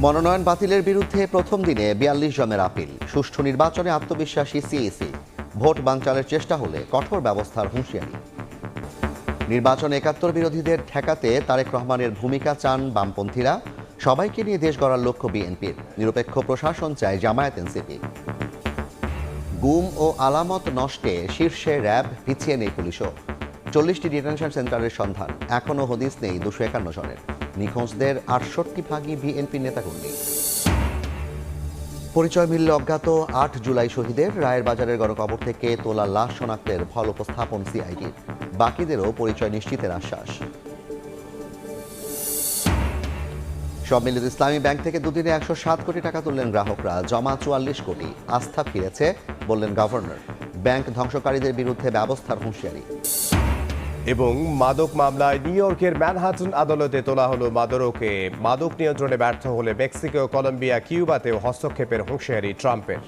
মনোনয়ন বাতিলের বিরুদ্ধে প্রথম দিনে ৪২ জনের আপিল। সুষ্ঠু নির্বাচনে আত্মবিশ্বাসী সিইসি। ভোট বানচালের চেষ্টা হলে কঠোর ব্যবস্থার হুঁশিয়ারি। নির্বাচন ৭১ বিরোধীদের ঠেকাতে তারেক রহমানের ভূমিকা চান বামপন্থীরা। সবাইকে নিয়ে দেশ গড়ার লক্ষ্য বিএনপির। নিরপেক্ষ প্রশাসন চায় জামায়াত এনসিপি। গুম ও আলামত নষ্টে শীর্ষে র্যাব, পিছিয়ে নেই পুলিশও। ৪০টি ডিটেনশন সেন্টারের সন্ধান, এখনও হদিস নেই ২৫১ জনের। নিখোঁজদের ৬৮ ভাগই বিএনপি নেতাকর্মী। পরিচয় মিলল অজ্ঞাত ৮ জুলাই শহীদের। রায়ের বাজারের গণকবর থেকে তোলা লাশ শনাক্তের ফল উপস্থাপন সিআইডির। বাকিদেরও পরিচয় নিশ্চিতের আশ্বাস। সম্মিলিত ইসলামী ব্যাংক থেকে দুদিনে ১০৭ কোটি টাকা তুললেন গ্রাহকরা। জমা ৪৪ কোটি। আস্থা ফিরেছে বললেন গভর্নর। ব্যাংক ধ্বংসকারীদের বিরুদ্ধে ব্যবস্থার হুঁশিয়ারি। এবং মাদক মামলায় নিউ ইয়র্কের ম্যানহাটন আদালতে তোলা হলো মাদুরোকে। মাদক নিয়ন্ত্রণে ব্যর্থ হলে মেক্সিকো, কলম্বিয়া, কিউবাতেও হস্তক্ষেপের হুঁশিয়ারি ট্রাম্পের।